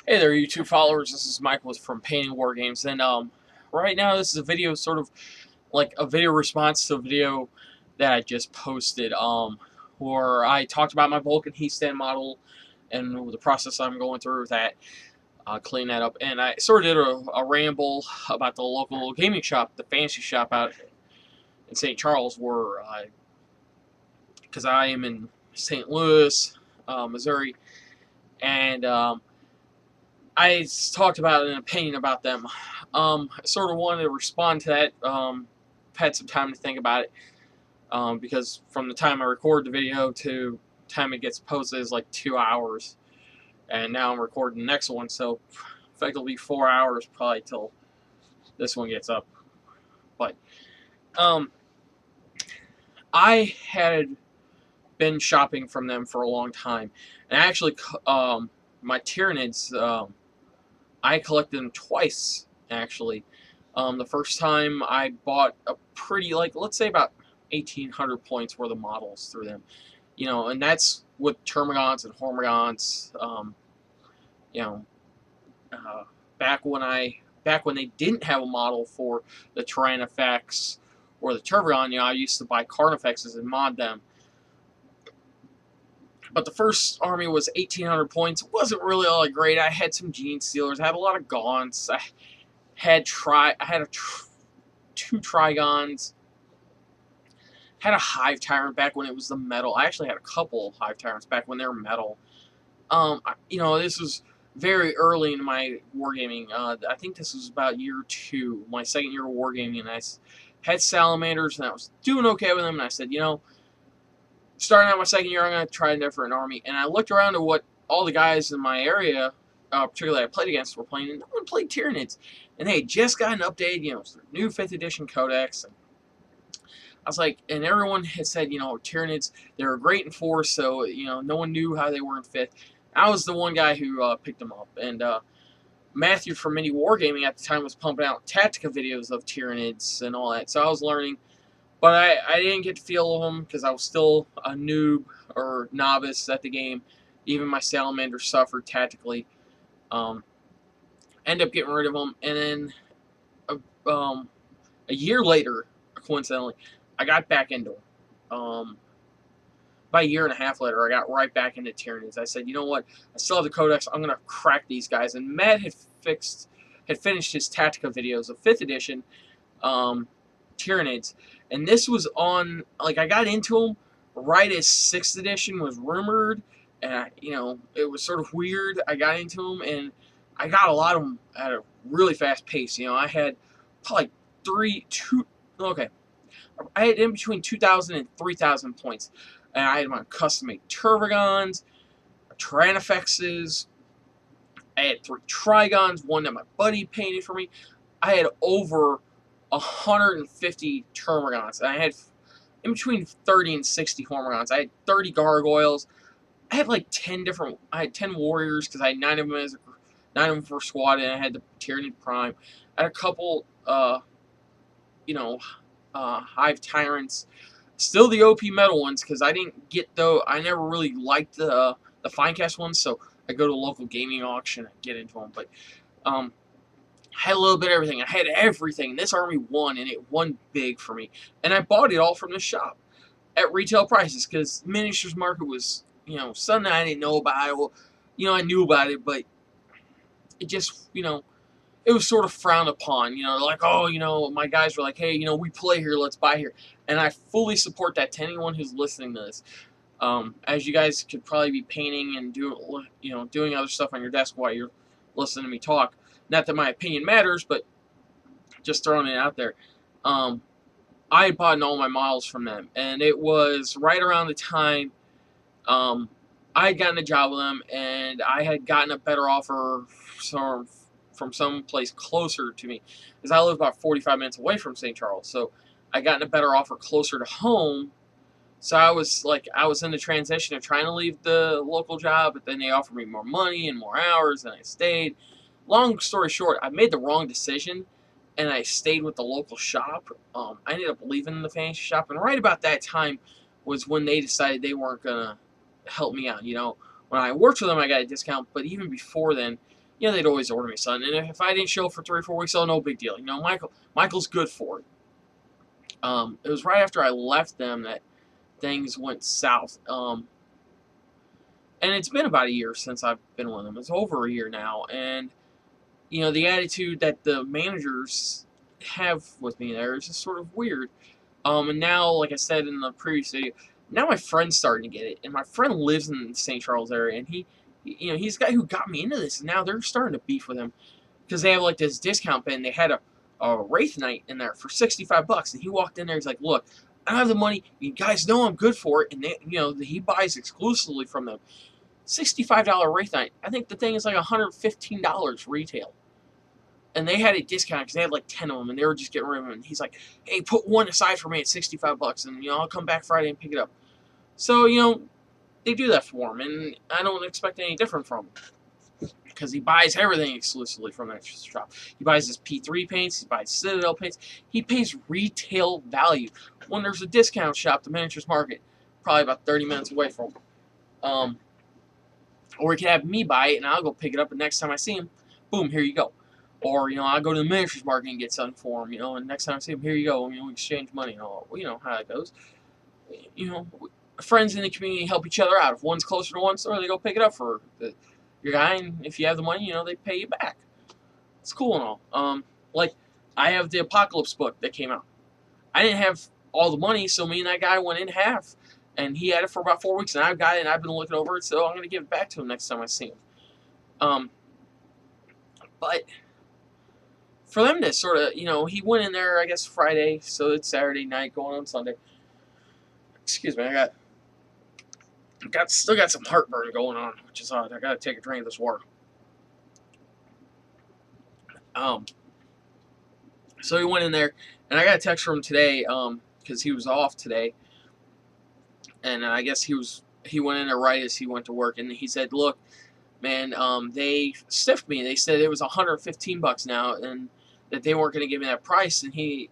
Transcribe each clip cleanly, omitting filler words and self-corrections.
Hey there, YouTube followers. This is Michael from Painting War Games, and right now this is a video, sort of like a video response to a video that I just posted, where I talked about my Vulcan heat stand model and the process I'm going through with that, clean that up, and I sort of did a ramble about the local gaming shop, the fancy shop out in St. Charles, where because I am in St. Louis, Missouri, and I talked about an opinion about them. I sort of wanted to respond to that. Had some time to think about it because from the time I record the video to the time it gets posted is like 2 hours, and now I'm recording the next one, so effectively 4 hours probably till this one gets up. But um, I had been shopping from them for a long time, and actually, my Tyranids. I collected them twice, actually. The first time I bought a pretty, like, let's say about 1,800 points worth of models through them. And that's with Termagants and Hormagants. You know, uh, back when they didn't have a model for the Tyrannifex or the Tervigon, I used to buy Carnifexes and mod them. But the first army was 1,800 points. It wasn't really all that great. I had some Gene Stealers. I had a lot of Gaunts. I had two Trigons. Had a Hive Tyrant back when it was the metal. I actually had a couple Hive Tyrants back when they were metal. This was very early in my wargaming. I think this was about year 2, my second year of wargaming, and I had Salamanders, and I was doing okay with them. And I said, starting out my second year, I'm going to try a different army. And I looked around at what all the guys in my area, particularly I played against, were playing, and no one played Tyranids. And they had just got an update, it's their new 5th edition codex. And I was like, and everyone had said, Tyranids, they were great in 4th, so, no one knew how they were in 5th. I was the one guy who picked them up. And Matthew from Mini Wargaming at the time was pumping out Tactica videos of Tyranids and all that. So I was learning. But I didn't get the feel of them because I was still a noob or novice at the game. Even my Salamander suffered tactically. Ended up getting rid of them. And then a year later, coincidentally, I got back into them. About a year and a half later, I got right back into Tyranids. I said, you know what? I still have the Codex. I'm going to crack these guys. And Matt had finished his Tactica videos of 5th edition Tyranids. And this was on, like, I got into them right as 6th edition was rumored, and, it was sort of weird. I got into them, and I got a lot of them at a really fast pace. I had probably I had in between 2,000 and 3,000 points, and I had my custom-made Tervigons, Tyrannifexes, I had 3 Trigons, one that my buddy painted for me. I had over 150 Termagants. And I had in between 30 and 60 Hormagants. I had 30 Gargoyles. I had like 10 warriors because I had 9 of them for squad, and I had the Tyranid Prime. I had a couple, Hive Tyrants. Still the OP metal ones because I didn't get I never really liked the Finecast ones, so I go to a local gaming auction and get into them. But I had a little bit of everything. I had everything. This army won, and it won big for me. And I bought it all from the shop at retail prices because miniatures market was, something I didn't know about. Well, I knew about it, but it just, it was sort of frowned upon. Like, oh, my guys were like, hey, we play here, let's buy here. And I fully support that to anyone who's listening to this. As you guys could probably be painting and doing other stuff on your desk while you're listening to me talk. Not that my opinion matters, but just throwing it out there. I had bought all my models from them, and it was right around the time I had gotten a job with them, and I had gotten a better offer from some place closer to me, because I live about 45 minutes away from St. Charles, so I gotten a better offer closer to home. So I was in the transition of trying to leave the local job, but then they offered me more money and more hours, and I stayed. Long story short, I made the wrong decision, and I stayed with the local shop. I ended up leaving the fantasy shop, and right about that time was when they decided they weren't going to help me out. When I worked with them, I got a discount, but even before then, you know, they'd always order me something. And if I didn't show up for 3 or 4 weeks, oh, no big deal. You know, Michael's good for it. It was right after I left them that things went south. And it's been about a year since I've been with them. It's over a year now, and you know, the attitude that the managers have with me there is just sort of weird. And now, like I said in the previous video, now my friend's starting to get it, and my friend lives in the St. Charles area, and you know, he's the guy who got me into this, and now they're starting to beef with him because they have like this discount bin. They had a Wraith Night in there for $65, and he walked in there. He's like, "Look, I don't have the money. You guys know I'm good for it," and they, you know, he buys exclusively from them. $65 Wraith Night. I think the thing is like $115 retail. And they had a discount because they had like 10 of them, and they were just getting rid of them. And he's like, "Hey, put one aside for me at $65, and you know, I'll come back Friday and pick it up." So you know, they do that for him, and I don't expect any different from him because he buys everything exclusively from that shop. He buys his P3 paints, he buys Citadel paints. He pays retail value. When there's a discount shop, the Miniatures Market, probably about 30 minutes away from him. Or he can have me buy it, and I'll go pick it up, and next time I see him, boom, here you go. Or, you know, I'll go to the Miniatures Market and get something for him, you know, and next time I see him, here you go, you know, we exchange money and all. Well, you know how it goes. You know, friends in the community help each other out. If one's closer to one store, they go pick it up for your guy, and if you have the money, you know, they pay you back. It's cool and all. Like, I have the Apocalypse book that came out. I didn't have all the money, so me and that guy went in half. And he had it for about 4 weeks, and I've got it, and I've been looking over it, so I'm going to give it back to him next time I see him. But for them to sort of, you know, he went in there, I guess, Friday, so it's Saturday night, going on Sunday. Excuse me, I still got some heartburn going on, which is odd. I got to take a drink of this water. So he went in there, and I got a text from him today, because he was off today. And I guess he went in there right as he went to work, and he said, "Look, man, they stiffed me. They said it was $115 now, and that they weren't going to give me that price." And he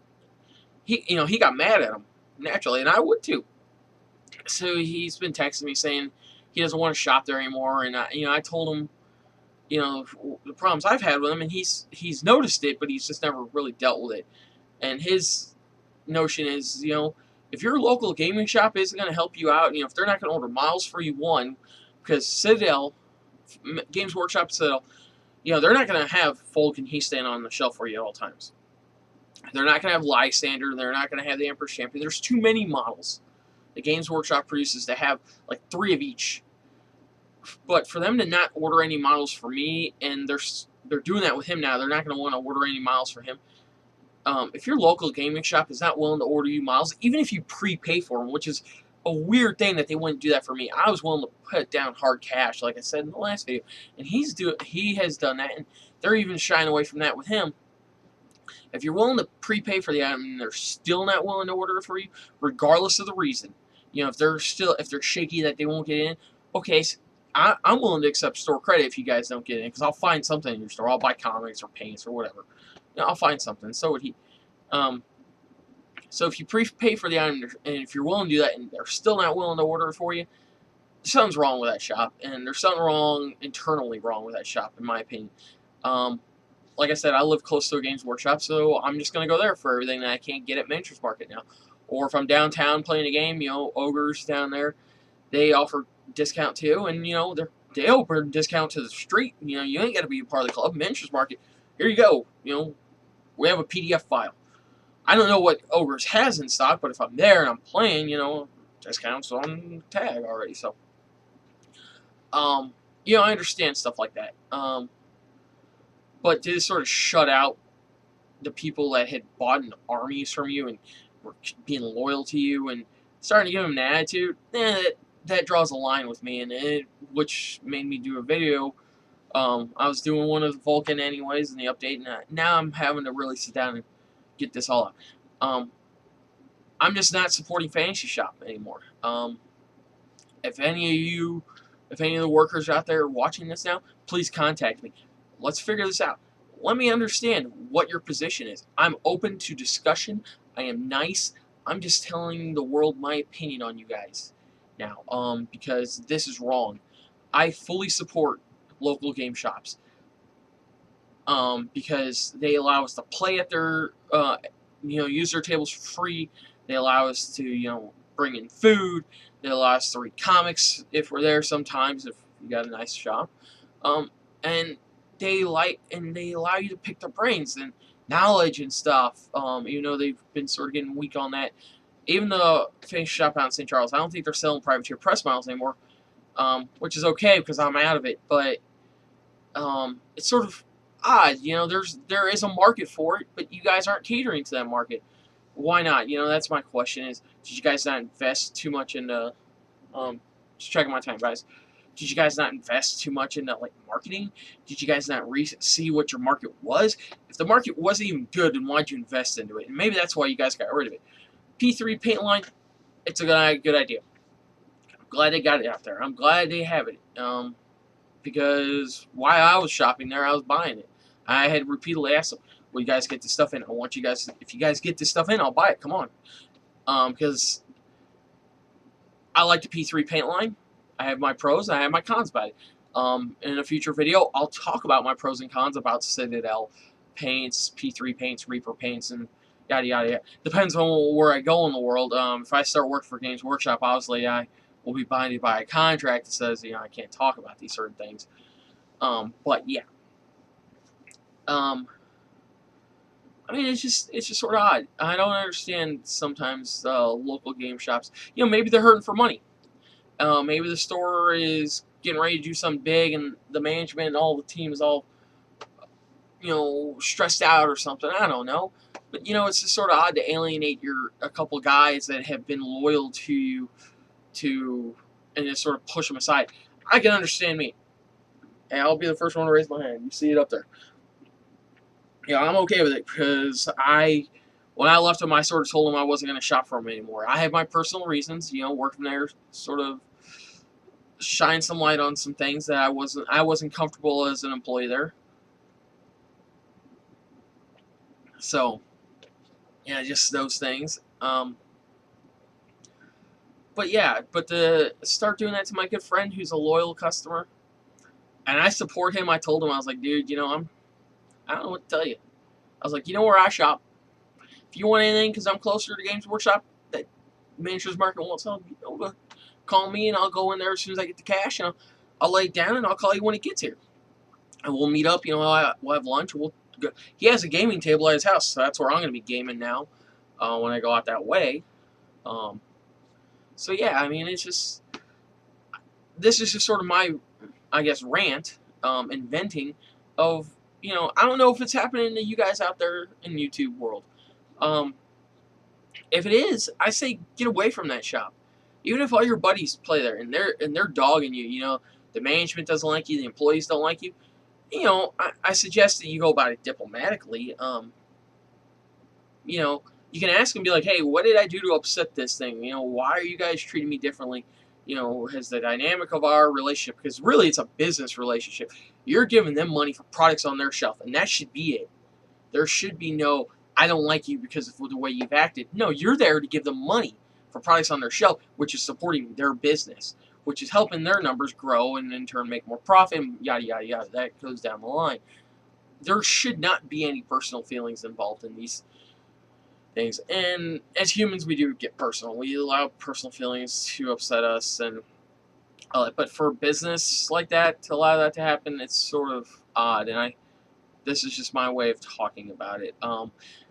got mad at him naturally, and I would too. So he's been texting me saying he doesn't want to shop there anymore, and I told him, you know, the problems I've had with him, and he's noticed it, but he's just never really dealt with it. And his notion is, you know, if your local gaming shop isn't going to help you out, you know, if they're not going to order models for you, one, because Citadel, Games Workshop Citadel, you know, they're not going to have Vulcan heat stand on the shelf for you at all times. They're not going to have Lysander. They're not going to have the Emperor's Champion. There's too many models the Games Workshop produces to have like 3 of each. But for them to not order any models for me, and they're doing that with him now, they're not going to want to order any models for him. If your local gaming shop is not willing to order you models, even if you prepay for them, which is a weird thing that they wouldn't do that for me. I was willing to put down hard cash, like I said in the last video, and he has done that, and they're even shying away from that with him. If you're willing to prepay for the item and they're still not willing to order it for you, regardless of the reason, you know, if they're shaky that they won't get in, okay, so I'm willing to accept store credit if you guys don't get in, because I'll find something in your store. I'll buy comics or paints or whatever. You know, I'll find something. So would he. So if you prepay for the item, and if you're willing to do that, and they're still not willing to order it for you, something's wrong with that shop, and there's something internally wrong with that shop, in my opinion. Like I said, I live close to a Games Workshop, so I'm just going to go there for everything that I can't get at Miniatures Market now. Or if I'm downtown playing a game, you know, Ogre's down there, they offer discount too, and you know, they offer discount to the street. You know, you ain't got to be a part of the club. Miniatures Market, here you go. You know, we have a PDF file. I don't know what Ogre's has in stock, but if I'm there and I'm playing, you know, discounts on tag already. So, you know, I understand stuff like that. But to sort of shut out the people that had bought armies from you and were being loyal to you and starting to give them an attitude, that draws a line with me, and which made me do a video. I was doing one of the Vulcan anyways in the update, and now I'm having to really sit down and get this all out. I'm just not supporting Fantasy Shop anymore. If any of the workers out there are watching this now, please contact me. Let's figure this out. Let me understand what your position is. I'm open to discussion. I am nice. I'm just telling the world my opinion on you guys now, because this is wrong. I fully support local game shops. because they allow us to play at their, use their tables for free. They allow us to, bring in food. They allow us to read comics if we're there sometimes, if you got a nice shop. And they allow you to pick their brains and knowledge and stuff. Even though they've been sort of getting weak on that. Even the famous shop out in St. Charles, I don't think they're selling privateer press miles anymore, which is okay because I'm out of it. But it's sort of odd, there is a market for it, but you guys aren't catering to that market. Why not? That's my question. Is did you guys not invest too much into? Just checking my time, guys. Did you guys not invest too much into like marketing? Did you guys not see what your market was? If the market wasn't even good, then why'd you invest into it? And maybe that's why you guys got rid of it. P3 paint line, it's a good idea. I'm glad they got it out there. I'm glad they have it. Because while I was shopping there, I was buying it. I had repeatedly asked them, "Will you guys get this stuff in? I want you guys. If you guys get this stuff in, I'll buy it. Come on." Because I like the P3 paint line. I have my pros. I have my cons about it. In a future video, I'll talk about my pros and cons about Citadel paints, P3 paints, Reaper paints, and yada yada yada. Depends on where I go in the world. If I start work for Games Workshop, obviously I will be binded by a contract that says I can't talk about these certain things. But yeah. I mean, it's just sort of odd. I don't understand sometimes local game shops. Maybe they're hurting for money. Maybe the store is getting ready to do something big, and the management and all the team is all, stressed out or something. I don't know. But, it's just sort of odd to alienate a couple guys that have been loyal to you and just sort of push them aside. I can understand me. Hey, I'll be the first one to raise my hand. You see it up there. I'm okay with it because when I left him, I sort of told him I wasn't going to shop for him anymore. I have my personal reasons. Working there sort of shine some light on some things that I wasn't comfortable as an employee there. So, just those things. But to start doing that to my good friend who's a loyal customer, and I support him. I told him, I was like, dude, I don't know what to tell you. I was like, where I shop. If you want anything, because I'm closer to Games Workshop, that Miniatures Market won't sell, call me and I'll go in there as soon as I get the cash, and I'll lay it down and I'll call you when it gets here. And we'll meet up, we'll have lunch. We'll go. He has a gaming table at his house, so that's where I'm going to be gaming now when I go out that way. So yeah, I mean, this is just sort of my, I guess, rant, and venting of, I don't know if it's happening to you guys out there in the YouTube world. If it is, I say get away from that shop. Even if all your buddies play there and they're dogging you, the management doesn't like you, the employees don't like you. I suggest that you go about it diplomatically. You can ask and be like, hey, what did I do to upset this thing? Why are you guys treating me differently? Has the dynamic of our relationship, because really it's a business relationship. You're giving them money for products on their shelf, and that should be it. There should be no, I don't like you because of the way you've acted. No, you're there to give them money for products on their shelf, which is supporting their business, which is helping their numbers grow and in turn make more profit, and yada, yada, yada. That goes down the line. There should not be any personal feelings involved in these things. And as humans, we do get personal. We allow personal feelings to upset us, and but for business like that, to allow that to happen, it's sort of odd. And this is just my way of talking about it.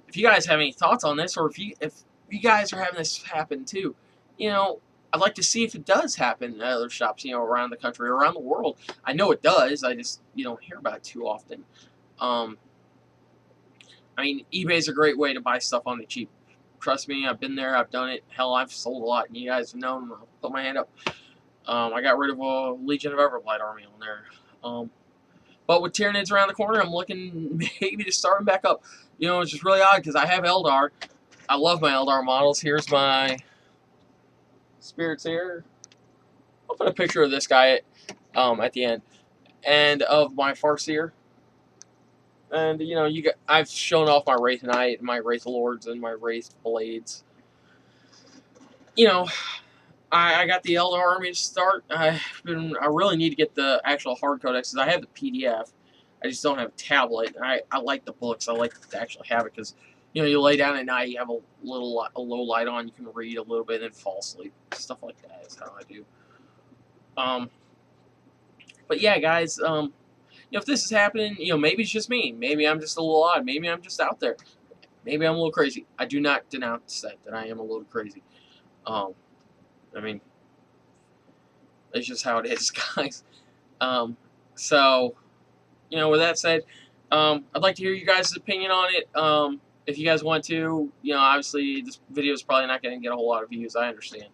If you guys have any thoughts on this, or if you guys are having this happen too, I'd like to see if it does happen at other shops, around the country or around the world. I know it does. I just don't hear about it too often. I mean, eBay's a great way to buy stuff on the cheap. Trust me, I've been there. I've done it. Hell, I've sold a lot, and you guys have known. I'll put my hand up. I got rid of a Legion of Everblight army on there. But with Tyranids around the corner, I'm looking maybe to start them back up. It's just really odd because I have Eldar. I love my Eldar models. Here's my Spirits here. I'll put a picture of this guy at the end. And of my Farseer. And, I've shown off my Wraith Knight, my Wraith Lords, and my Wraith Blades. I got the Eldar army to start. I really need to get the actual hard codexes. I have the PDF. I just don't have a tablet. I like the books. I like to actually have it because, you know, you lay down at night, you have a low light on, you can read a little bit and then fall asleep. Stuff like that is how I do. But yeah, guys, you know, if this is happening, you know, maybe it's just me. Maybe I'm just a little odd. Maybe I'm just out there. Maybe I'm a little crazy. I do not denounce that I am a little crazy. I mean, it's just how it is, guys. So, you know, with that said, I'd like to hear you guys' opinion on it. If you guys want to, you know, obviously this video is probably not going to get a whole lot of views. I understand.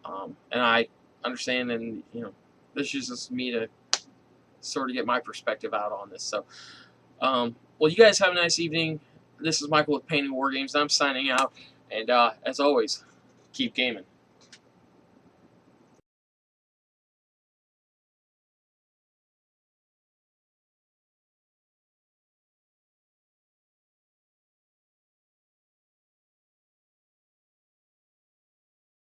And I understand, and, you know, this is just me to sort of get my perspective out on this. So, well, you guys have a nice evening. This is Michael with Painting War Games. I'm signing out. And as always, keep gaming.